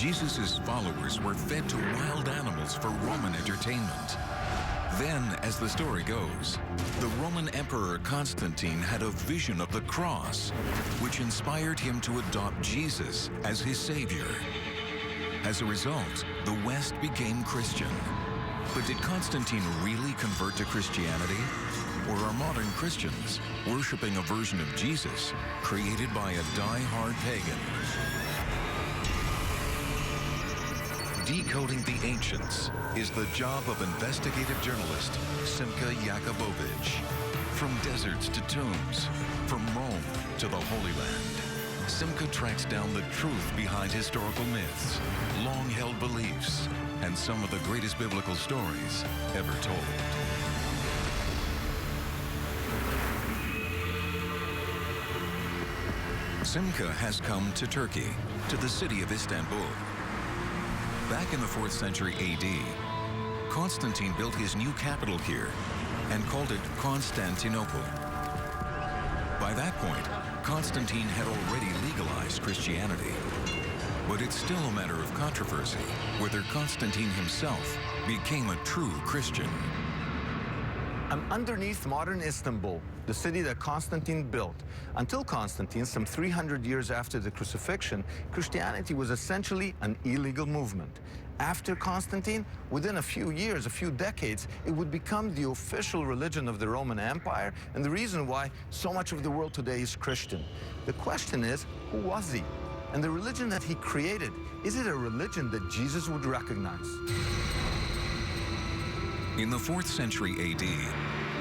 Jesus' followers were fed to wild animals for Roman entertainment. Then, as the story goes, the Roman Emperor Constantine had a vision of the cross, which inspired him to adopt Jesus as his savior. As a result, the West became Christian. But did Constantine really convert to Christianity? Or are modern Christians worshiping a version of Jesus created by a die-hard pagan? Decoding the ancients is the job of investigative journalist BenYa'akov. From deserts to tombs, from Rome to the Holy Land, Simca tracks down the truth behind historical myths, long-held beliefs, and some of the greatest biblical stories ever told. Simca has come to Turkey, to the city of Istanbul. Back in the 4th century AD, Constantine built his new capital here and called it Constantinople. By that point, Constantine had already legalized Christianity. But it's still a matter of controversy whether Constantine himself became a true Christian. I'm underneath modern Istanbul, the city that Constantine built. Until Constantine, some 300 years after the crucifixion, Christianity was essentially an illegal movement. After Constantine, within a few years, a few decades, it would become the official religion of the Roman Empire, and the reason why so much of the world today is Christian. The question is, who was he? And the religion that he created, is it a religion that Jesus would recognize? In the 4th century AD,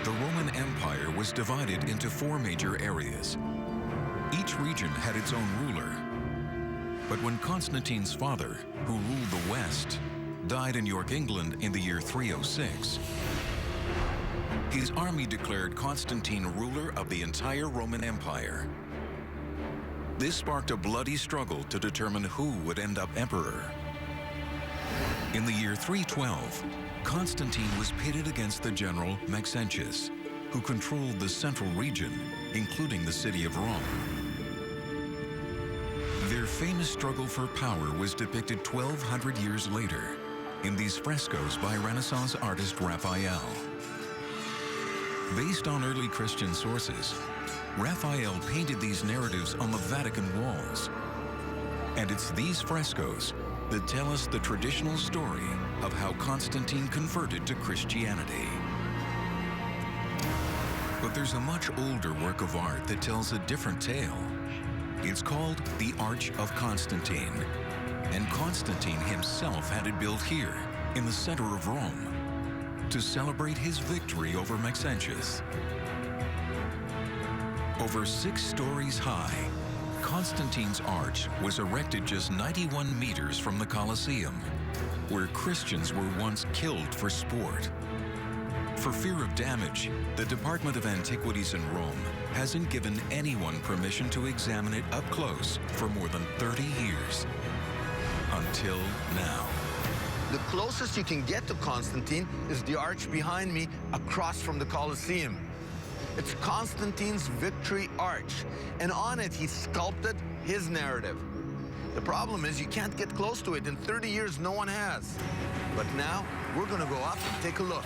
the Roman Empire was divided into 4 major areas. Each region had its own ruler. But when Constantine's father, who ruled the West, died in York, England in the year 306, his army declared Constantine ruler of the entire Roman Empire. This sparked a bloody struggle to determine who would end up emperor. In the year 312, Constantine was pitted against the general Maxentius, who controlled the central region, including the city of Rome. Their famous struggle for power was depicted 1,200 years later in these frescoes by Renaissance artist Raphael. Based on early Christian sources, Raphael painted these narratives on the Vatican walls. And it's these frescoes that tell us the traditional story of how Constantine converted to Christianity. But there's a much older work of art that tells a different tale. It's called the Arch of Constantine, and Constantine himself had it built here, in the center of Rome, to celebrate his victory over Maxentius. Over 6 stories high, Constantine's arch was erected just 91 meters from the Colosseum, where Christians were once killed for sport. For fear of damage, the Department of Antiquities in Rome hasn't given anyone permission to examine it up close for more than 30 years. Until now. The closest you can get to Constantine is the arch behind me, across from the Colosseum. It's Constantine's Victory Arch, and on it he sculpted his narrative. The problem is you can't get close to it. In 30 years, no one has. But now, we're gonna go up and take a look.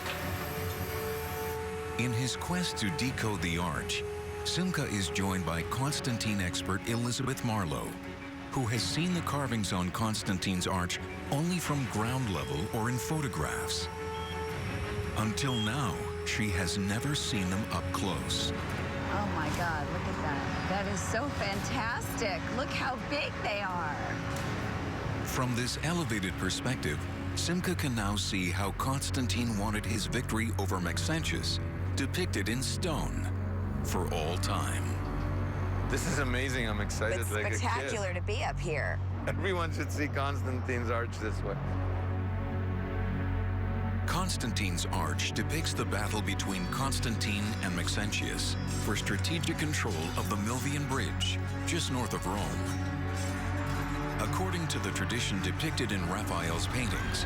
In his quest to decode the arch, Simca is joined by Constantine expert Elizabeth Marlowe, who has seen the carvings on Constantine's arch only from ground level or in photographs. Until now, she has never seen them up close. Oh my God, look at that. That is so fantastic. Look how big they are. From this elevated perspective, Simca can now see how Constantine wanted his victory over Maxentius depicted in stone for all time. This is amazing. I'm excited It's like spectacular to be up here. Everyone should see Constantine's arch this way. Constantine's arch depicts the battle between Constantine and Maxentius for strategic control of the Milvian Bridge, just north of Rome. According to the tradition depicted in Raphael's paintings,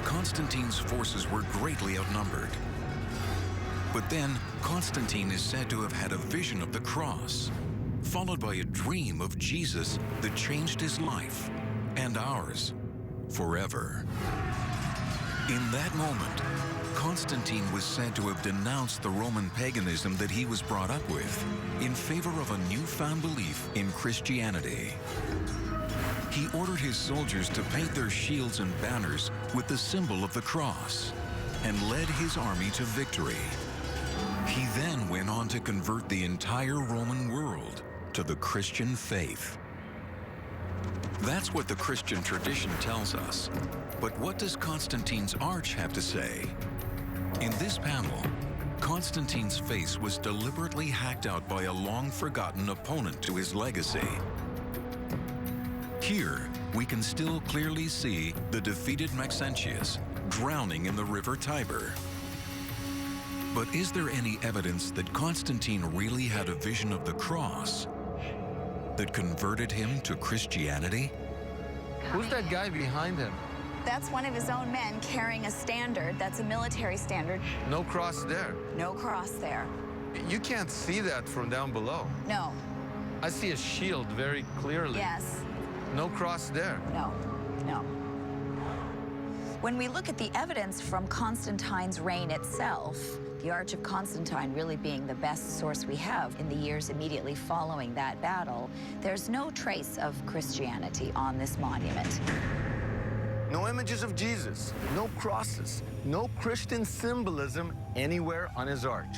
Constantine's forces were greatly outnumbered. But then, Constantine is said to have had a vision of the cross, followed by a dream of Jesus that changed his life and ours. forever. In that moment, Constantine was said to have denounced the Roman paganism that he was brought up with in favor of a newfound belief in Christianity. He ordered his soldiers to paint their shields and banners with the symbol of the cross and led his army to victory. He then went on to convert the entire Roman world to the Christian faith. That's what the Christian tradition tells us. But what does Constantine's arch have to say? In this panel, Constantine's face was deliberately hacked out by a long-forgotten opponent to his legacy. Here, we can still clearly see the defeated Maxentius drowning in the river Tiber. But is there any evidence that Constantine really had a vision of the cross that converted him to Christianity? Who's that guy behind him? That's one of his own men carrying a standard. That's a military standard. No cross there. No cross there. You can't see that from down below. No. I see a shield very clearly. Yes. No cross there. No. No. When we look at the evidence from Constantine's reign itself, the Arch of Constantine really being the best source we have in the years immediately following that battle, there's no trace of Christianity on this monument. No images of Jesus, no crosses, no Christian symbolism anywhere on his arch.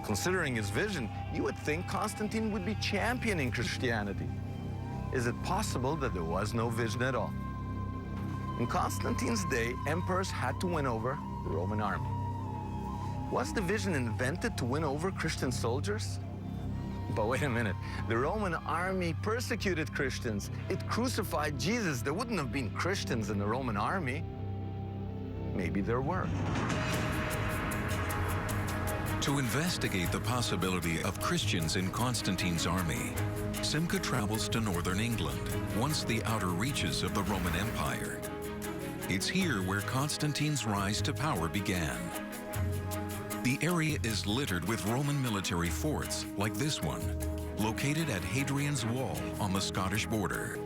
Considering his vision, you would think Constantine would be championing Christianity. Is it possible that there was no vision at all? In Constantine's day, emperors had to win over the Roman army. Was the vision invented to win over Christian soldiers? But wait a minute, the Roman army persecuted Christians. It crucified Jesus. There wouldn't have been Christians in the Roman army. Maybe there were. To investigate the possibility of Christians in Constantine's army, Simca travels to northern England, once the outer reaches of the Roman Empire. It's here where Constantine's rise to power began. The area is littered with Roman military forts, like this one, located at Hadrian's Wall on the Scottish border.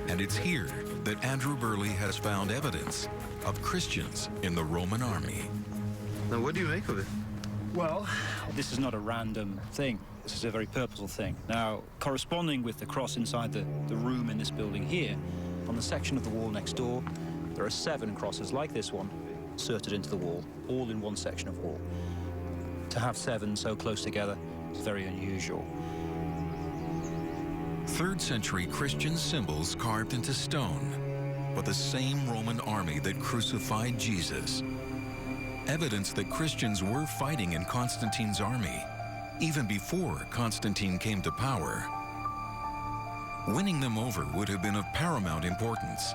And it's here that Andrew Burley has found evidence of Christians in the Roman army. Now, what do you make of it? Well, this is not a random thing. This is a very purposeful thing. Now, corresponding with the cross inside the room in this building here, on the section of the wall next door, there are 7 crosses like this one, inserted into the wall, all in one section of wall. To have 7 so close together is very unusual. 3rd century Christian symbols carved into stone, but the same Roman army that crucified Jesus. Evidence that Christians were fighting in Constantine's army, even before Constantine came to power. Winning them over would have been of paramount importance.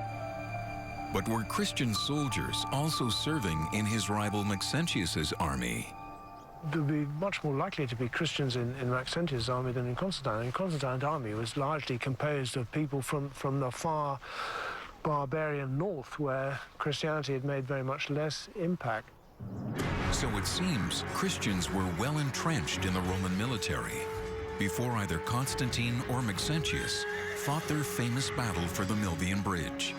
But were Christian soldiers also serving in his rival Maxentius's army? There would be much more likely to be Christians in Maxentius' army than in Constantine. And Constantine's army was largely composed of people from the far barbarian north, where Christianity had made very much less impact. So it seems Christians were well entrenched in the Roman military before either Constantine or Maxentius fought their famous battle for the Milvian Bridge.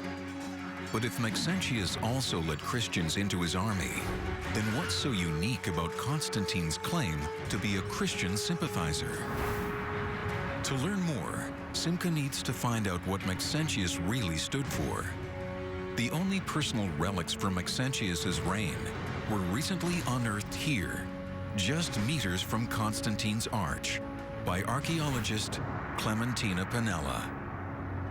But if Maxentius also led Christians into his army, then what's so unique about Constantine's claim to be a Christian sympathizer? To learn more, Simca needs to find out what Maxentius really stood for. The only personal relics from Maxentius's reign were recently unearthed here, just meters from Constantine's arch, by archaeologist Clementina Pinella.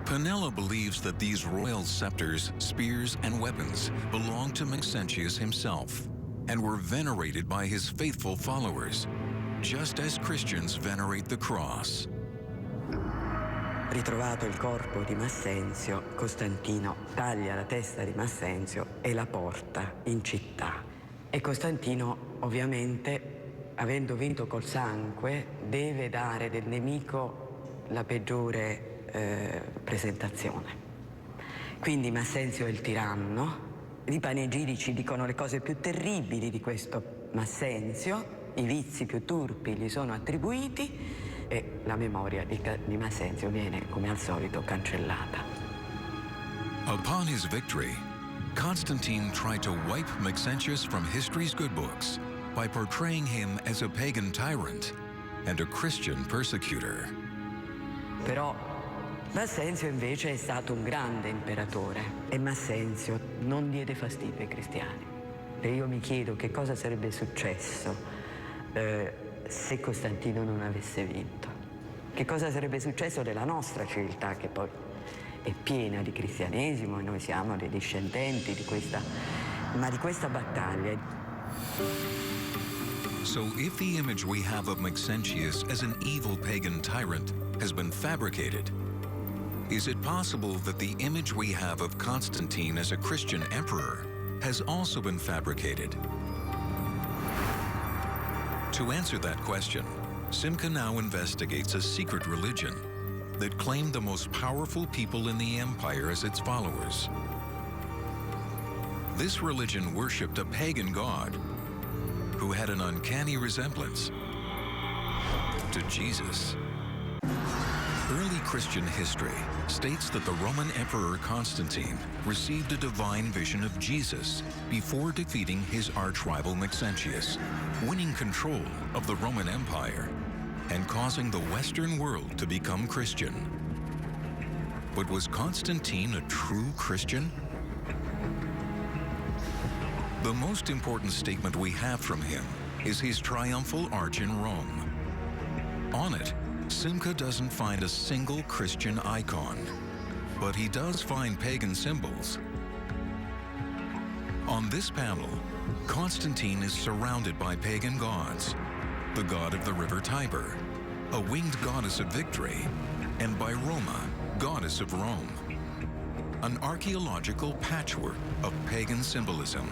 Pinella believes that these royal scepters, spears, and weapons belonged to Maxentius himself and were venerated by his faithful followers, just as Christians venerate the cross. Ritrovato il corpo di Massenzio, Costantino taglia la testa di Massenzio e la porta in città. E Costantino, ovviamente, avendo vinto col sangue, deve dare del nemico la peggiore presentazione. Quindi Massenzio è il tiranno. I panegirici dicono le cose più terribili di questo Massenzio, i vizi più turpi gli sono attribuiti e la memoria di Massenzio viene, come al solito, cancellata. Upon his victory, Constantine tried to wipe Maxentius from history's good books by portraying him as a pagan tyrant and a Christian persecutor. Però Massenzio invece è stato un grande imperatore e Massenzio non diede fastidio ai cristiani. E io mi chiedo che cosa sarebbe successo se Costantino non avesse vinto. Che cosa sarebbe successo della nostra civiltà, che poi è piena di cristianesimo e noi siamo dei discendenti di questa battaglia. So if the image we have of Maxentius as an evil pagan tyrant has been fabricated, is it possible that the image we have of Constantine as a Christian emperor has also been fabricated? To answer that question, Simca now investigates a secret religion that claimed the most powerful people in the empire as its followers. This religion worshipped a pagan god who had an uncanny resemblance to Jesus. Early Christian history states that the Roman Emperor Constantine received a divine vision of Jesus before defeating his arch-rival Maxentius, winning control of the Roman Empire and causing the Western world to become Christian. But was Constantine a true Christian? The most important statement we have from him is his triumphal arch in Rome. On it, Simca doesn't find a single Christian icon, but he does find pagan symbols. On this panel, Constantine is surrounded by pagan gods, the god of the river Tiber, a winged goddess of victory, and by Roma, goddess of Rome. An archaeological patchwork of pagan symbolism.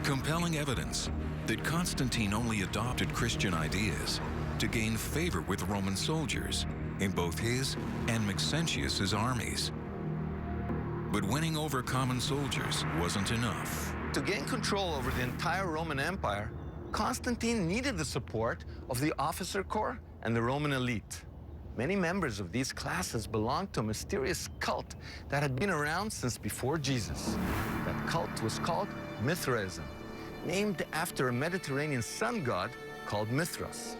Compelling evidence that Constantine only adopted Christian ideas to gain favor with Roman soldiers in both his and Maxentius's armies. But winning over common soldiers wasn't enough. To gain control over the entire Roman Empire, Constantine needed the support of the officer corps and the Roman elite. Many members of these classes belonged to a mysterious cult that had been around since before Jesus. That cult was called Mithraism, named after a Mediterranean sun god called Mithras.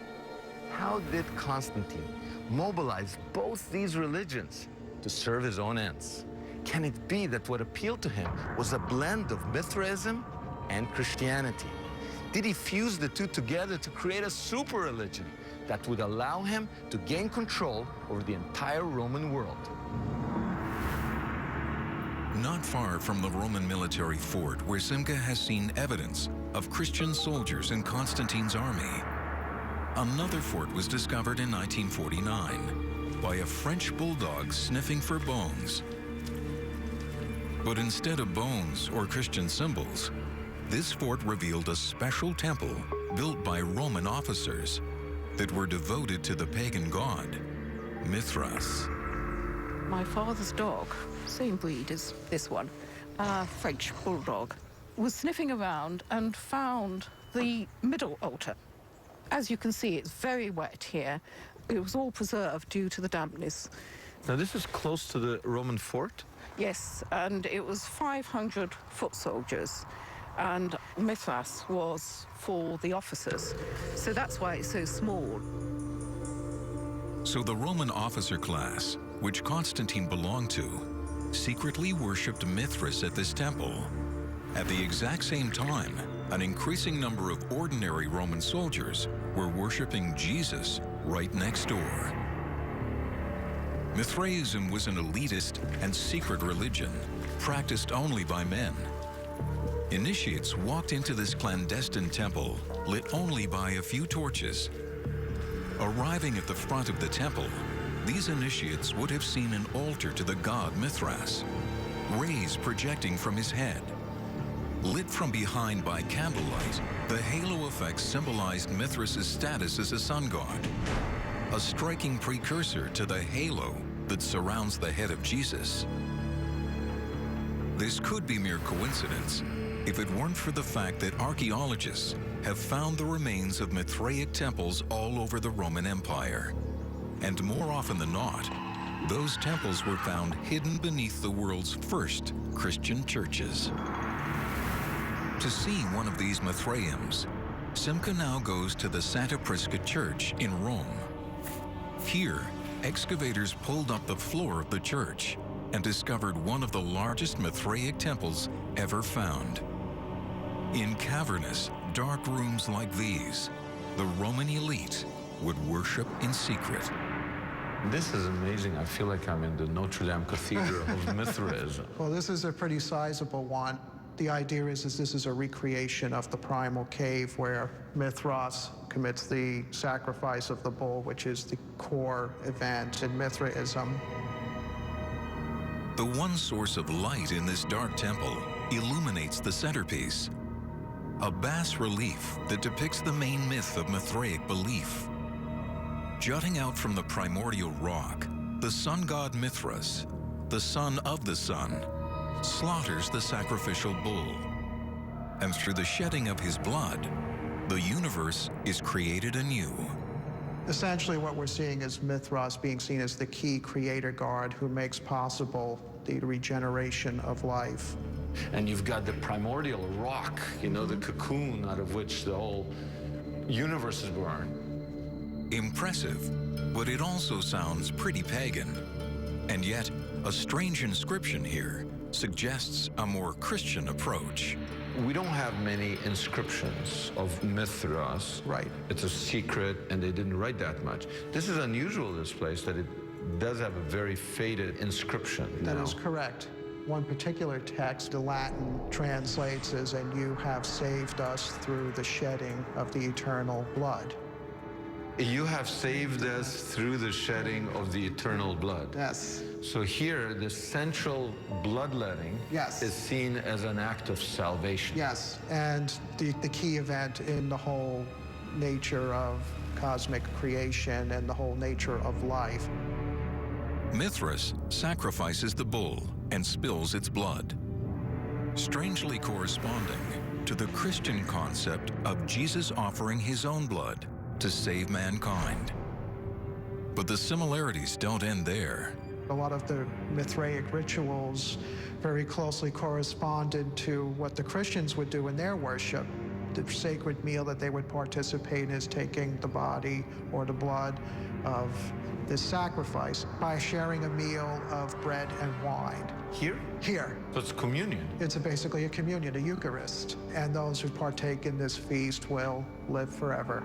How did Constantine mobilize both these religions to serve his own ends? Can it be that what appealed to him was a blend of Mithraism and Christianity? Did he fuse the two together to create a super religion that would allow him to gain control over the entire Roman world? Not far from the Roman military fort where Simca has seen evidence of Christian soldiers in Constantine's army, another fort was discovered in 1949 by a French bulldog sniffing for bones. But instead of bones or Christian symbols, this fort revealed a special temple built by Roman officers that were devoted to the pagan god, Mithras. My father's dog, same breed as this one, a French bulldog, was sniffing around and found the middle altar. As you can see, it's very wet here. It was all preserved due to the dampness. Now, this is close to the Roman fort? Yes, and it was 500 foot soldiers, and Mithras was for the officers. So that's why it's so small. So the Roman officer class, which Constantine belonged to, secretly worshipped Mithras at this temple. At the exact same time, an increasing number of ordinary Roman soldiers were worshiping Jesus right next door. Mithraism was an elitist and secret religion, practiced only by men. Initiates walked into this clandestine temple, lit only by a few torches. Arriving at the front of the temple, these initiates would have seen an altar to the god Mithras, rays projecting from his head. Lit from behind by candlelight, the halo effect symbolized Mithras' status as a sun god, a striking precursor to the halo that surrounds the head of Jesus. This could be mere coincidence if it weren't for the fact that archaeologists have found the remains of Mithraic temples all over the Roman Empire. And more often than not, those temples were found hidden beneath the world's first Christian churches. To see one of these Mithraeums, Simca now goes to the Santa Prisca Church in Rome. Here, excavators pulled up the floor of the church and discovered one of the largest Mithraic temples ever found. In cavernous, dark rooms like these, the Roman elite would worship in secret. This is amazing. I feel like I'm in the Notre Dame Cathedral of Mithraism. Well, this is a pretty sizable one. The idea is this is a recreation of the primal cave where Mithras commits the sacrifice of the bull, which is the core event in Mithraism. The one source of light in this dark temple illuminates the centerpiece, a bas relief that depicts the main myth of Mithraic belief. Jutting out from the primordial rock, the sun god Mithras, the son of the sun, slaughters the sacrificial bull. And through the shedding of his blood, the universe is created anew. Essentially, what we're seeing is Mithras being seen as the key creator god who makes possible the regeneration of life. And you've got the primordial rock, you know, the cocoon out of which the whole universe is born. Impressive, but it also sounds pretty pagan. And yet, a strange inscription here suggests a more Christian approach. We don't have many inscriptions of Mithras. Right. It's a secret, and they didn't write that much. This is unusual, this place, that it does have a very faded inscription. That is correct. One particular text, the Latin translates as, "And you have saved us through the shedding of the eternal blood." You have saved us through the shedding of the eternal blood. Yes. So here, the central bloodletting Yes. is seen as an act of salvation. Yes, and the key event in the whole nature of cosmic creation and the whole nature of life. Mithras sacrifices the bull and spills its blood, strangely corresponding to the Christian concept of Jesus offering his own blood to save mankind. But the similarities don't end there. A lot of the Mithraic rituals very closely corresponded to what the Christians would do in their worship. The sacred meal that they would participate in is taking the body or the blood of this sacrifice by sharing a meal of bread and wine. Here? Here. So it's communion. It's basically a communion, a Eucharist, and those who partake in this feast will live forever.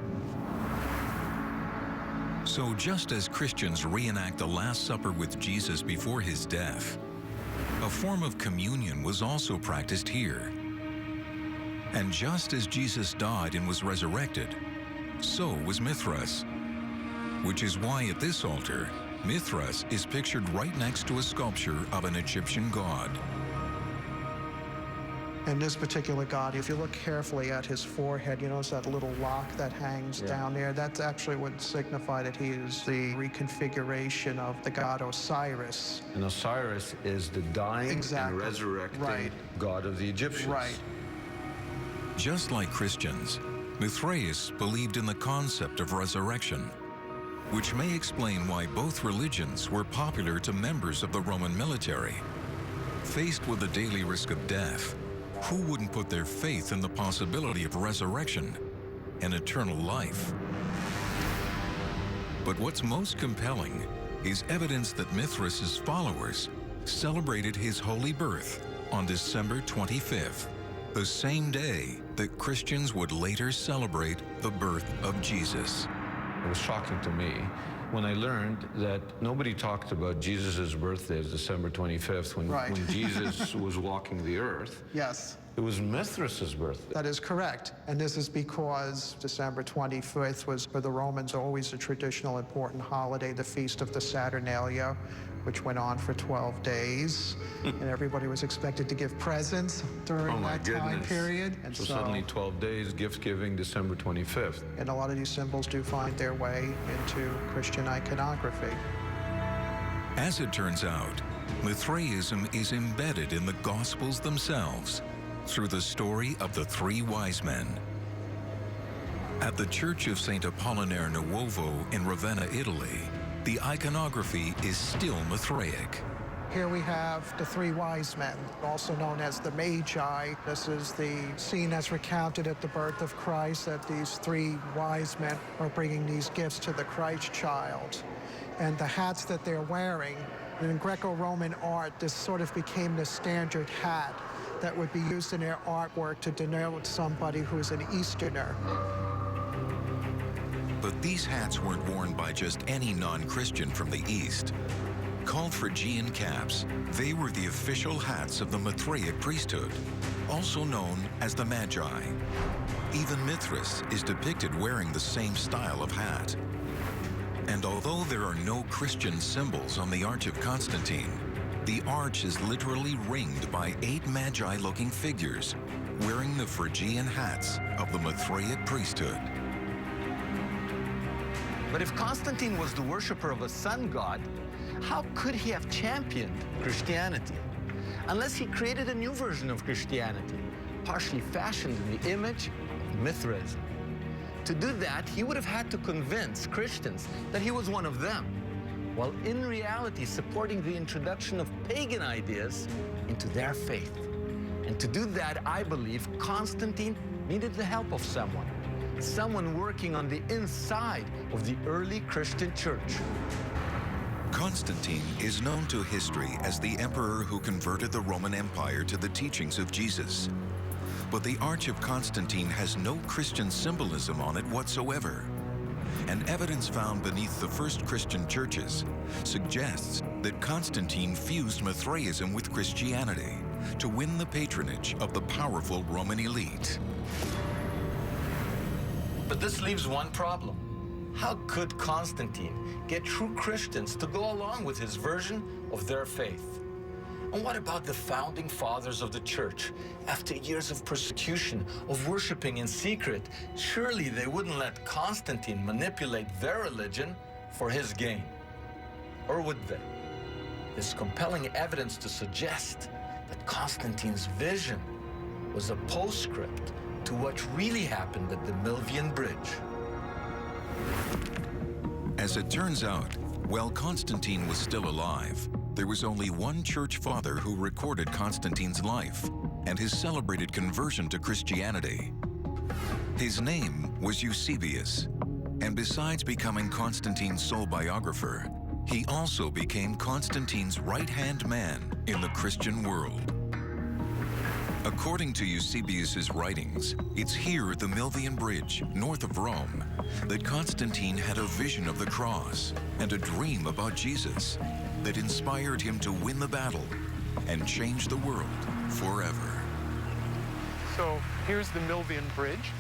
So just as Christians reenact the Last Supper with Jesus before his death, a form of communion was also practiced here. And just as Jesus died and was resurrected, so was Mithras, which is why at this altar, Mithras is pictured right next to a sculpture of an Egyptian god. And this particular god, if you look carefully at his forehead, you notice that little lock that hangs down there. That's actually would signify that he is the reconfiguration of the god Osiris. And Osiris is the dying Exactly. and resurrecting Right. god of the Egyptians. Right. Just like Christians, Mithraeus believed in the concept of resurrection, which may explain why both religions were popular to members of the Roman military. Faced with the daily risk of death, who wouldn't put their faith in the possibility of resurrection and eternal life? But what's most compelling is evidence that Mithras' followers celebrated his holy birth on December 25th, the same day that Christians would later celebrate the birth of Jesus. It was shocking to me when I learned that nobody talked about Jesus' birthday as December 25th when, Right. when Jesus was walking the earth. Yes. It was Mithras' birthday. That is correct. And this is because December 25th was for the Romans always a traditional important holiday, the Feast of the Saturnalia, which went on for 12 days. And everybody was expected to give presents during Oh my that time goodness. period. And So suddenly 12 days, gift giving, December 25th. and a lot of these symbols do find their way into Christian iconography. As it turns out, Mithraism is embedded in the Gospels themselves through the story of the three wise men. At the Church of St. Apollinare Nuovo in Ravenna, Italy, the iconography is still Mithraic. Here we have the three wise men, also known as the Magi. This is the scene as recounted at the birth of Christ, that these three wise men are bringing these gifts to the Christ child. And the hats that they're wearing, in Greco-Roman art, this sort of became the standard hat that would be used in their artwork to denote somebody who's an Easterner. But these hats weren't worn by just any non-Christian from the East. Called Phrygian caps, they were the official hats of the Mithraic priesthood, also known as the Magi. Even Mithras is depicted wearing the same style of hat. And although there are no Christian symbols on the Arch of Constantine, the arch is literally ringed by 8 Magi-looking figures wearing the Phrygian hats of the Mithraic priesthood. But if Constantine was the worshiper of a sun god, how could he have championed Christianity? Unless he created a new version of Christianity, partially fashioned in the image of Mithraism. To do that, he would have had to convince Christians that he was one of them, while in reality supporting the introduction of pagan ideas into their faith. And to do that, I believe Constantine needed the help of someone working on the inside of the early Christian church. Constantine is known to history as the emperor who converted the Roman Empire to the teachings of Jesus. But the Arch of Constantine has no Christian symbolism on it whatsoever. And evidence found beneath the first Christian churches suggests that Constantine fused Mithraism with Christianity to win the patronage of the powerful Roman elite. But this leaves one problem. How could Constantine get true Christians to go along with his version of their faith? And what about the founding fathers of the church? After years of persecution, of worshiping in secret, surely they wouldn't let Constantine manipulate their religion for his gain. Or would they? There's compelling evidence to suggest that Constantine's vision was a postscript to what really happened at the Milvian Bridge. As it turns out, while Constantine was still alive, there was only one church father who recorded Constantine's life and his celebrated conversion to Christianity. His name was Eusebius, and besides becoming Constantine's sole biographer, he also became Constantine's right-hand man in the Christian world. According to Eusebius's writings, it's here at the Milvian Bridge, north of Rome, that Constantine had a vision of the cross and a dream about Jesus that inspired him to win the battle and change the world forever. So here's the Milvian Bridge.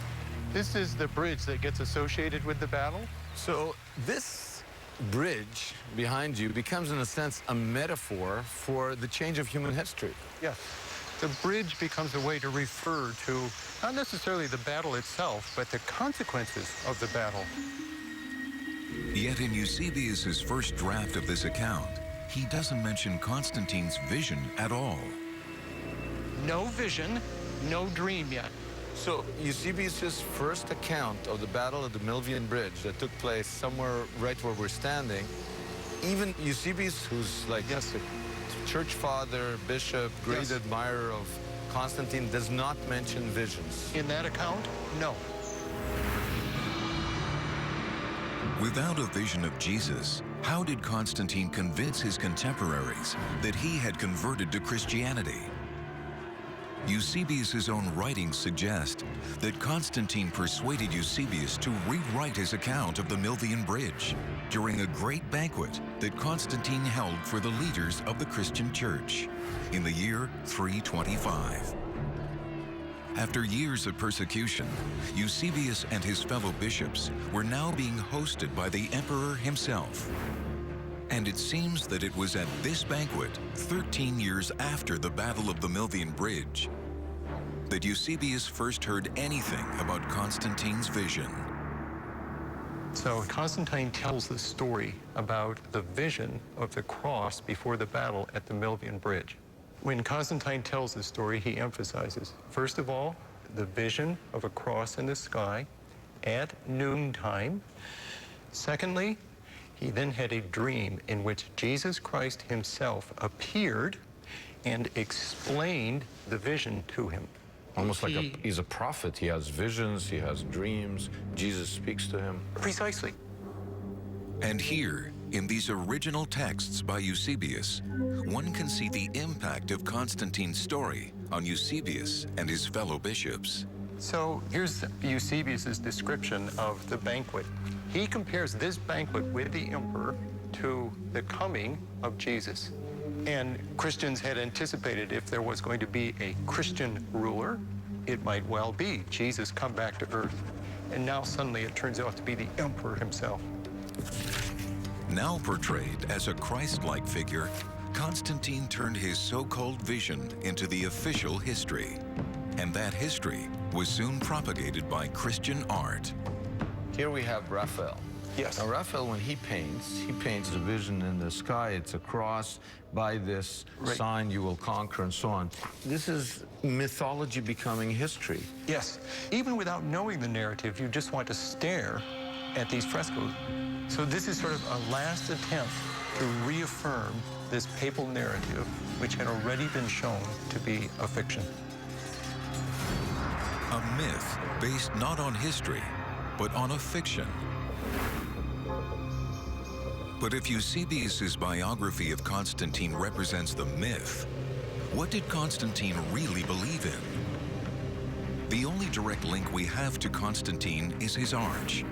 This is the bridge that gets associated with the battle. So this bridge behind you becomes, in a sense, a metaphor for the change of human history. Yes. The bridge becomes a way to refer to not necessarily the battle itself, but the consequences of the battle. Yet in Eusebius's first draft of this account, he doesn't mention Constantine's vision at all. No vision, no dream yet. So Eusebius's first account of the battle at the Milvian Bridge that took place somewhere right where we're standing, even Eusebius, who's like church father, bishop, great admirer of Constantine, does not mention visions. In that account, no. Without a vision of Jesus, how did Constantine convince his contemporaries that he had converted to Christianity? Eusebius's own writings suggest that Constantine persuaded Eusebius to rewrite his account of the Milvian Bridge during a great banquet that Constantine held for the leaders of the Christian church in the year 325. After years of persecution, Eusebius and his fellow bishops were now being hosted by the emperor himself. And it seems that it was at this banquet, 13 years after the Battle of the Milvian Bridge, that Eusebius first heard anything about Constantine's vision. So Constantine tells the story about the vision of the cross before the battle at the Milvian Bridge. When Constantine tells the story, he emphasizes, first of all, the vision of a cross in the sky at noontime. Secondly, He then had a dream in which Jesus Christ himself appeared and explained the vision to him. Almost like he's a prophet. He has visions, he has dreams. Jesus speaks to him. Precisely. And here, in these original texts by Eusebius, one can see the impact of Constantine's story on Eusebius and his fellow bishops. So here's Eusebius's description of the banquet. He compares this banquet with the emperor to the coming of Jesus. And Christians had anticipated if there was going to be a Christian ruler, it might well be Jesus come back to earth. And now suddenly it turns out to be the emperor himself. Now portrayed as a Christ-like figure, Constantine turned his so-called vision into the official history. And that history was soon propagated by Christian art. Here we have Raphael. Yes. Now, Raphael, when he paints the vision in the sky. It's a cross. By this sign you will conquer, and so on. This is mythology becoming history. Yes. Even without knowing the narrative, you just want to stare at these frescoes. So this is sort of a last attempt to reaffirm this papal narrative, which had already been shown to be a fiction. A myth based not on history, but on a fiction. But if Eusebius's biography of Constantine represents the myth, what did Constantine really believe in? The only direct link we have to Constantine is his arch,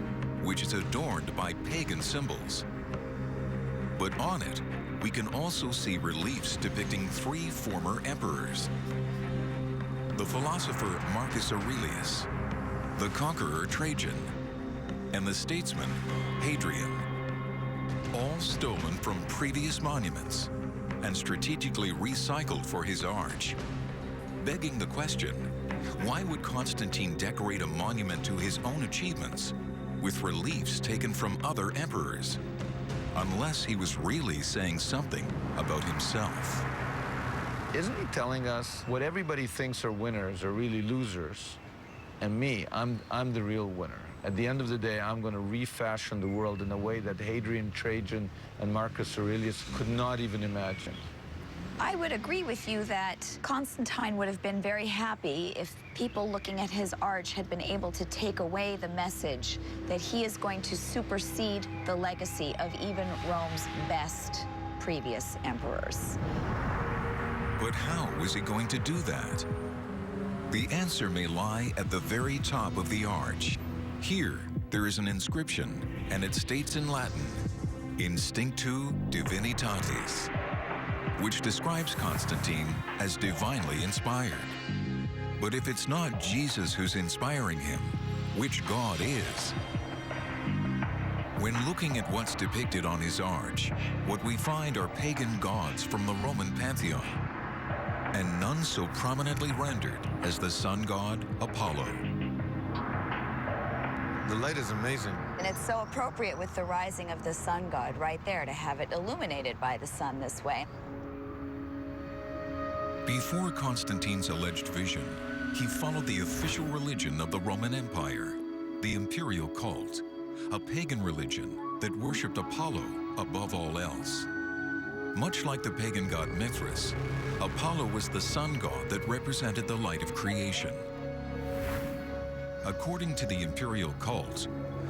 which is adorned by pagan symbols. But on it, we can also see reliefs depicting 3 former emperors: the philosopher Marcus Aurelius, the conqueror Trajan, and the statesman Hadrian, all stolen from previous monuments and strategically recycled for his arch. Begging the question, why would Constantine decorate a monument to his own achievements with reliefs taken from other emperors, unless he was really saying something about himself? Isn't he telling us what everybody thinks are winners are really losers? And me, I'm the real winner. At the end of the day, I'm going to refashion the world in a way that Hadrian, Trajan, and Marcus Aurelius could not even imagine. I would agree with you that Constantine would have been very happy if people looking at his arch had been able to take away the message that he is going to supersede the legacy of even Rome's best previous emperors. But how was he going to do that? The answer may lie at the very top of the arch. Here, there is an inscription, and it states in Latin, Instinctu Divinitatis, which describes Constantine as divinely inspired. But if it's not Jesus who's inspiring him, which God is? When looking at what's depicted on his arch, what we find are pagan gods from the Roman pantheon, and none so prominently rendered as the sun god Apollo. The light is amazing. And it's so appropriate with the rising of the sun god right there to have it illuminated by the sun this way. Before Constantine's alleged vision, he followed the official religion of the Roman Empire, the imperial cult, a pagan religion that worshipped Apollo above all else. Much like the pagan god Mithras, Apollo was the sun god that represented the light of creation. According to the imperial cult,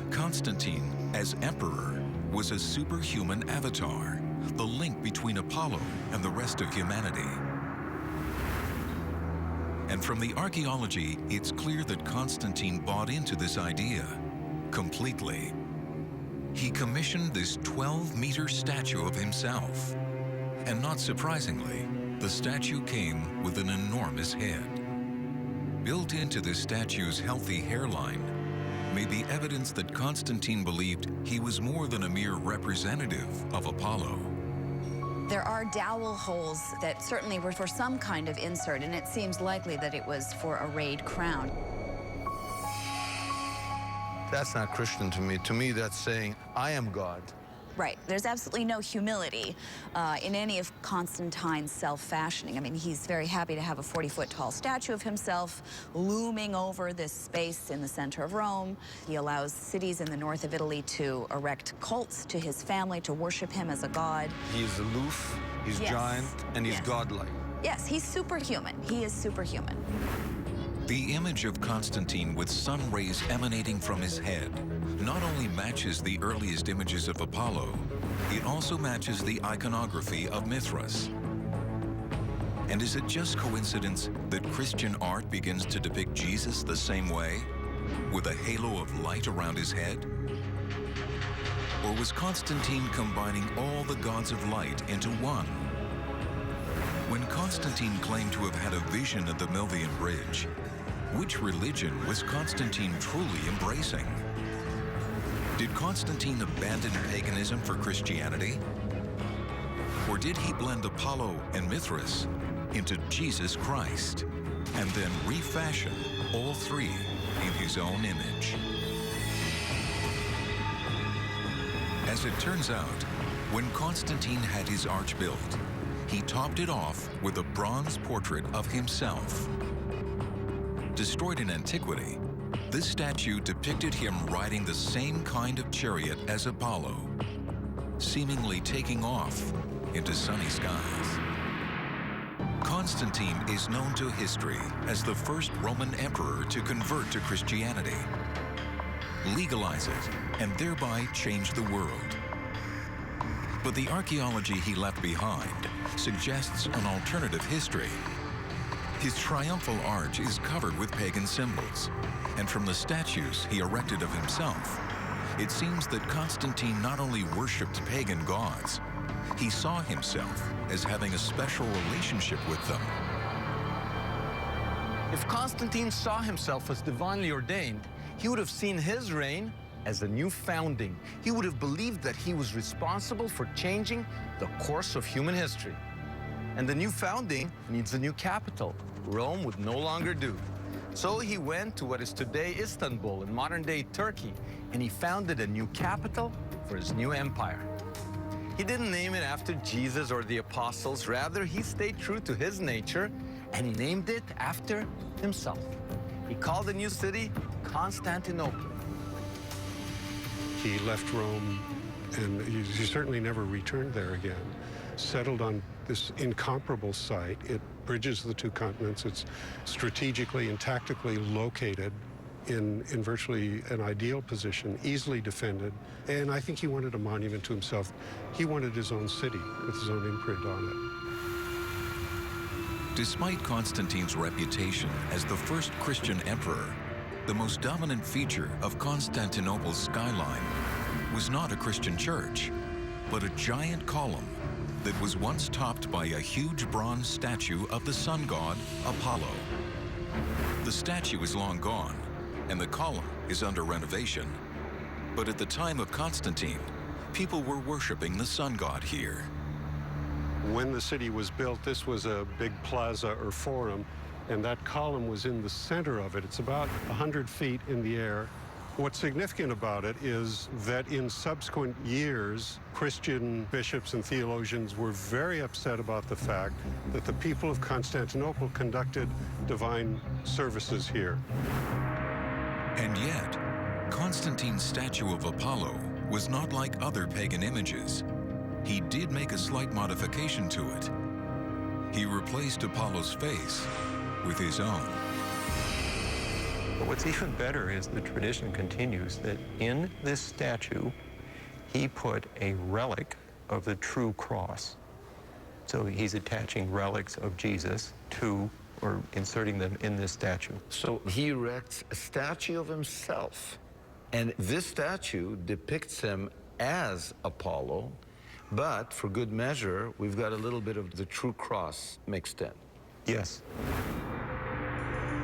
Constantine, as emperor, was a superhuman avatar, the link between Apollo and the rest of humanity. And from the archaeology, it's clear that Constantine bought into this idea completely. He commissioned this 12-meter statue of himself. And not surprisingly, the statue came with an enormous head. Built into the statue's healthy hairline may be evidence that Constantine believed he was more than a mere representative of Apollo. There are dowel holes that certainly were for some kind of insert, and it seems likely that it was for a rayed crown. That's not Christian to me. To me, that's saying, I am God. Right. There's absolutely no humility in any of Constantine's self-fashioning. I mean, he's very happy to have a 40-foot tall statue of himself looming over this space in the center of Rome. He allows cities in the north of Italy to erect cults to his family, to worship him as a god. He's aloof, he's Yes. giant, and he's godlike. Yes, he's superhuman. He is superhuman. The image of Constantine with sun rays emanating from his head not only matches the earliest images of Apollo, it also matches the iconography of Mithras. And is it just coincidence that Christian art begins to depict Jesus the same way, with a halo of light around his head? Or was Constantine combining all the gods of light into one? When Constantine claimed to have had a vision of the Milvian Bridge, which religion was Constantine truly embracing? Did Constantine abandon paganism for Christianity? Or did he blend Apollo and Mithras into Jesus Christ, and then refashion all three in his own image? As it turns out, when Constantine had his arch built, he topped it off with a bronze portrait of himself. Destroyed in antiquity, this statue depicted him riding the same kind of chariot as Apollo, seemingly taking off into sunny skies. Constantine is known to history as the first Roman emperor to convert to Christianity, legalize it, and thereby change the world. But the archaeology he left behind suggests an alternative history. His triumphal arch is covered with pagan symbols, and from the statues he erected of himself, it seems that Constantine not only worshipped pagan gods, he saw himself as having a special relationship with them. If Constantine saw himself as divinely ordained, he would have seen his reign as a new founding. He would have believed that he was responsible for changing the course of human history. And the new founding needs a new capital. Rome would no longer do. So he went to what is today Istanbul in modern-day Turkey, and he founded a new capital for his new empire. He didn't name it after Jesus or the apostles. Rather, he stayed true to his nature, and he named it after himself. He called the new city Constantinople. He left Rome, and he certainly never returned there again. Settled on this incomparable site. It bridges the two continents. It's strategically and tactically located in virtually an ideal position, easily defended. And I think he wanted a monument to himself. He wanted his own city with his own imprint on it. Despite Constantine's reputation as the first Christian emperor, the most dominant feature of Constantinople's skyline was not a Christian church, but a giant column that was once topped by a huge bronze statue of the sun god, Apollo. The statue is long gone, and the column is under renovation. But at the time of Constantine, people were worshiping the sun god here. When the city was built, this was a big plaza or forum, and that column was in the center of it. It's about 100 feet in the air. What's significant about it is that in subsequent years, Christian bishops and theologians were very upset about the fact that the people of Constantinople conducted divine services here. And yet, Constantine's statue of Apollo was not like other pagan images. He did make a slight modification to it. He replaced Apollo's face with his own. But what's even better is the tradition continues that in this statue, he put a relic of the true cross. So he's attaching relics of Jesus to, or inserting them in this statue. So he erects a statue of himself. And this statue depicts him as Apollo, but for good measure, we've got a little bit of the true cross mixed in. Yes.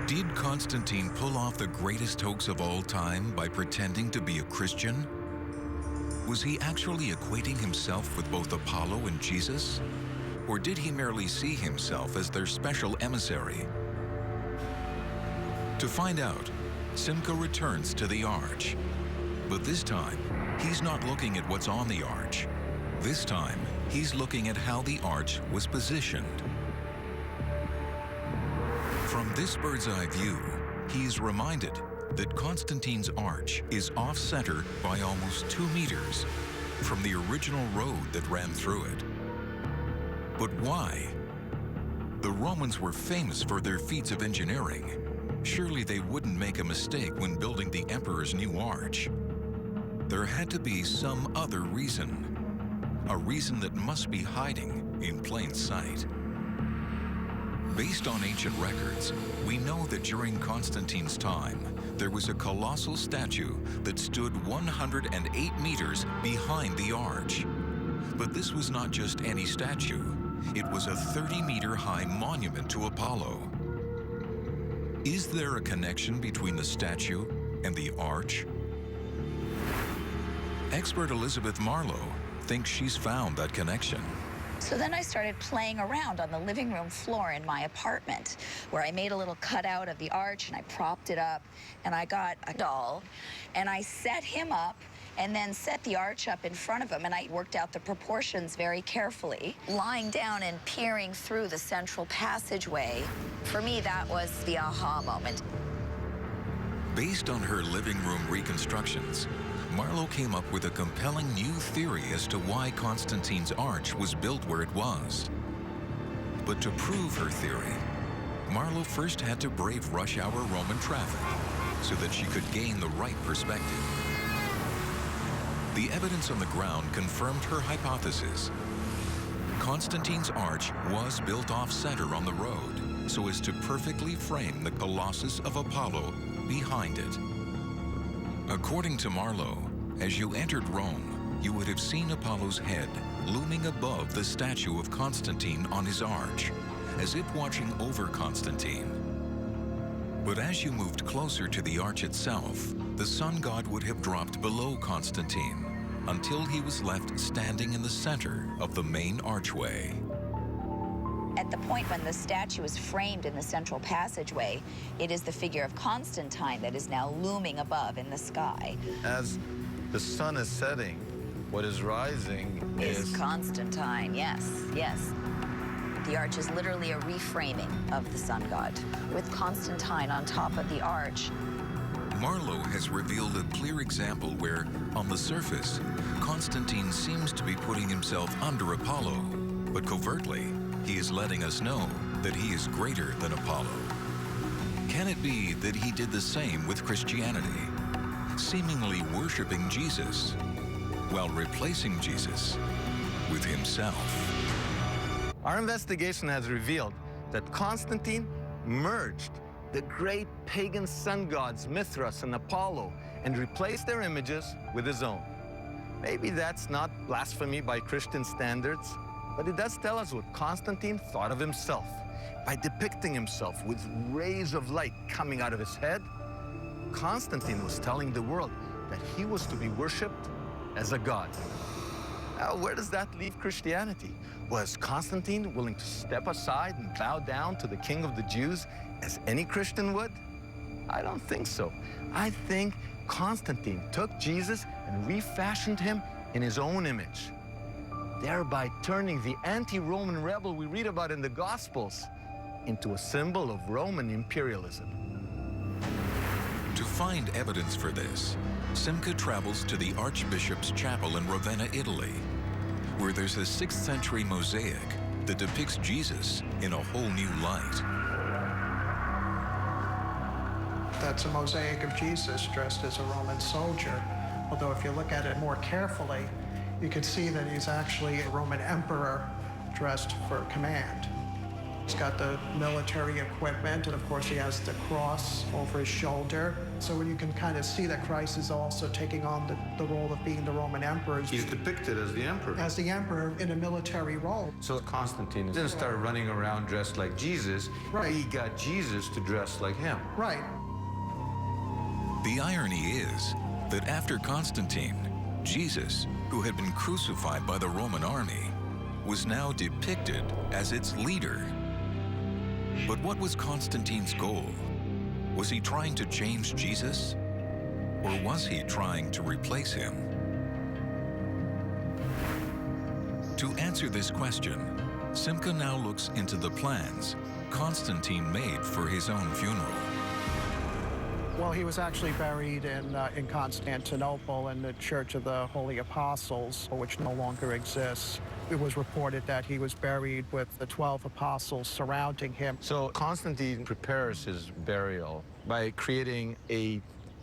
Did Constantine pull off the greatest hoax of all time by pretending to be a Christian? Was he actually equating himself with both Apollo and Jesus? Or did he merely see himself as their special emissary? To find out, Simca returns to the Arch, but this time he's not looking at what's on the arch. This time, he's looking at how the arch was positioned. From this bird's-eye view, he's reminded that Constantine's arch is off-center by almost 2 meters from the original road that ran through it. But why? The Romans were famous for their feats of engineering. Surely they wouldn't make a mistake when building the emperor's new arch. There had to be some other reason. A reason that must be hiding in plain sight. Based on ancient records, we know that during Constantine's time, there was a colossal statue that stood 108 meters behind the arch. But this was not just any statue. It was a 30-meter-high monument to Apollo. Is there a connection between the statue and the arch? Expert Elizabeth Marlowe thinks she's found that connection. So then I started playing around on the living room floor in my apartment, where I made a little cutout of the arch and I propped it up, and I got a doll and I set him up and then set the arch up in front of him, and I worked out the proportions very carefully, lying down and peering through the central passageway. For me, that was the aha moment. Based on her living room reconstructions, Marlowe came up with a compelling new theory as to why Constantine's arch was built where it was. But to prove her theory, Marlowe first had to brave rush hour Roman traffic so that she could gain the right perspective. The evidence on the ground confirmed her hypothesis. Constantine's arch was built off-center on the road so as to perfectly frame the Colossus of Apollo behind it. According to Marlowe, as you entered Rome, you would have seen Apollo's head looming above the statue of Constantine on his arch, as if watching over Constantine. But as you moved closer to the arch itself, the sun god would have dropped below Constantine until he was left standing in the center of the main archway. At the point when the statue is framed in the central passageway, it is the figure of Constantine that is now looming above in the sky. As the sun is setting, what is rising is Constantine, yes, yes. The arch is literally a reframing of the sun god, with Constantine on top of the arch. Marlowe has revealed a clear example where, on the surface, Constantine seems to be putting himself under Apollo, but covertly, he is letting us know that he is greater than Apollo. Can it be that he did the same with Christianity, seemingly worshiping Jesus, while replacing Jesus with himself? Our investigation has revealed that Constantine merged the great pagan sun gods Mithras and Apollo and replaced their images with his own. Maybe that's not blasphemy by Christian standards, but it does tell us what Constantine thought of himself. By depicting himself with rays of light coming out of his head, Constantine was telling the world that he was to be worshipped as a god. Now, where does that leave Christianity? Was Constantine willing to step aside and bow down to the King of the Jews as any Christian would? I don't think so. I think Constantine took Jesus and refashioned him in his own image, thereby turning the anti-Roman rebel we read about in the Gospels into a symbol of Roman imperialism. To find evidence for this, Simca travels to the Archbishop's Chapel in Ravenna, Italy, where there's a 6th century mosaic that depicts Jesus in a whole new light. That's a mosaic of Jesus dressed as a Roman soldier. Although if you look at it more carefully, you can see that he's actually a Roman emperor dressed for command. He's got the military equipment, and of course he has the cross over his shoulder. So you can kind of see that Christ is also taking on the role of being the Roman emperor. He's depicted as the emperor. As the emperor in a military role. So Constantine didn't start running around dressed like Jesus. Right. He got Jesus to dress like him. Right. The irony is that after Constantine, Jesus, who had been crucified by the Roman army, was now depicted as its leader. But what was Constantine's goal? Was he trying to change Jesus? Or was he trying to replace him? To answer this question, Simca now looks into the plans Constantine made for his own funeral. Well, he was actually buried in Constantinople in the Church of the Holy Apostles, which no longer exists. It was reported that he was buried with the 12 apostles surrounding him. So Constantine prepares his burial by creating a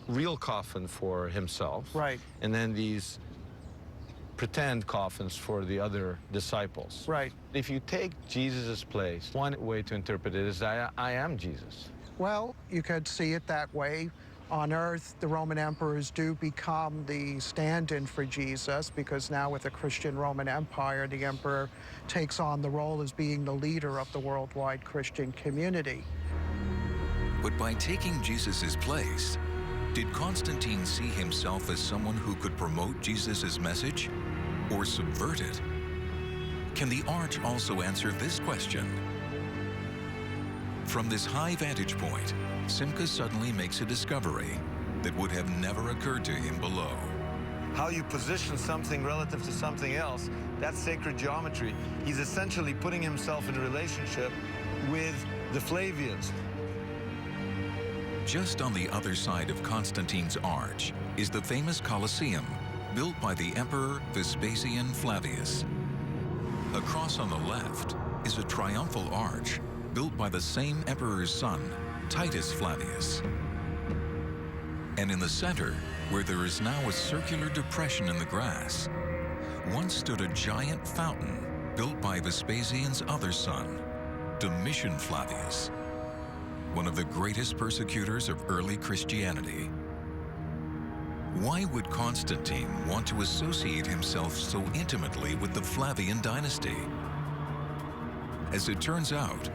real coffin for himself. Right. And then these pretend coffins for the other disciples. Right. If you take Jesus' place, one way to interpret it is I am Jesus. Well, you could see it that way. On Earth, the Roman emperors do become the stand-in for Jesus, because now with the Christian Roman Empire, the emperor takes on the role as being the leader of the worldwide Christian community. But by taking Jesus' place, did Constantine see himself as someone who could promote Jesus' message or subvert it? Can the Arch also answer this question? From this high vantage point, Simca suddenly makes a discovery that would have never occurred to him below. How you position something relative to something else, that's sacred geometry. He's essentially putting himself in a relationship with the Flavians. Just on the other side of Constantine's arch is the famous Colosseum, built by the Emperor Vespasian Flavius. Across on the left is a triumphal arch built by the same emperor's son, Titus Flavius. And in the center, where there is now a circular depression in the grass, once stood a giant fountain built by Vespasian's other son, Domitian Flavius, one of the greatest persecutors of early Christianity. Why would Constantine want to associate himself so intimately with the Flavian dynasty? As it turns out,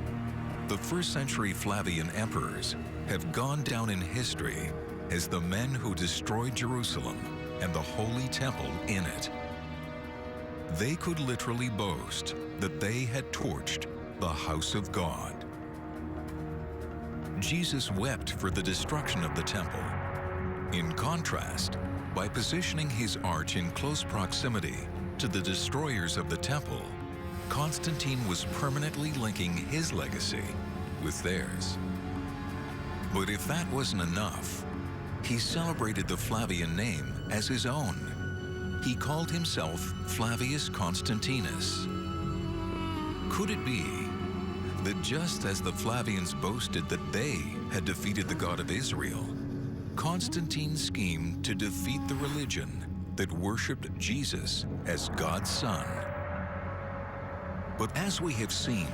the first-century Flavian emperors have gone down in history as the men who destroyed Jerusalem and the Holy Temple in it. They could literally boast that they had torched the house of God. Jesus wept for the destruction of the temple. In contrast, by positioning his arch in close proximity to the destroyers of the temple, Constantine was permanently linking his legacy with theirs. But if that wasn't enough, he celebrated the Flavian name as his own. He called himself Flavius Constantinus. Could it be that just as the Flavians boasted that they had defeated the God of Israel, Constantine schemed to defeat the religion that worshipped Jesus as God's son? But as we have seen,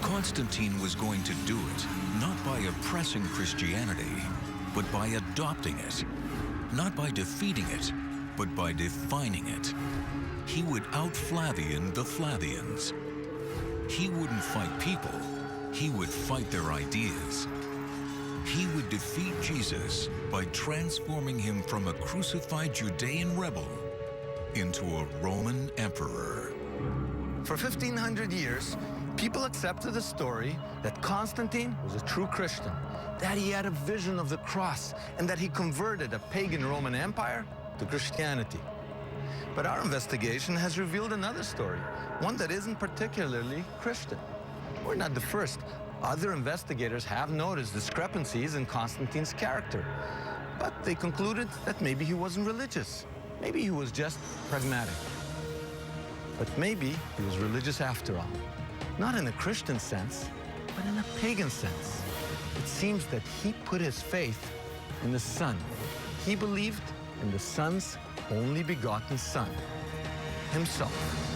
Constantine was going to do it not by oppressing Christianity, but by adopting it. Not by defeating it, but by defining it. He would out-Flavian the Flavians. He wouldn't fight people, he would fight their ideas. He would defeat Jesus by transforming him from a crucified Judean rebel into a Roman emperor. For 1,500 years, people accepted the story that Constantine was a true Christian, that he had a vision of the cross, and that he converted a pagan Roman Empire to Christianity. But our investigation has revealed another story, one that isn't particularly Christian. We're not the first. Other investigators have noticed discrepancies in Constantine's character, but they concluded that maybe he wasn't religious. Maybe he was just pragmatic. But maybe he was religious after all. Not in a Christian sense, but in a pagan sense. It seems that he put his faith in the Son. He believed in the Son's only begotten Son, himself.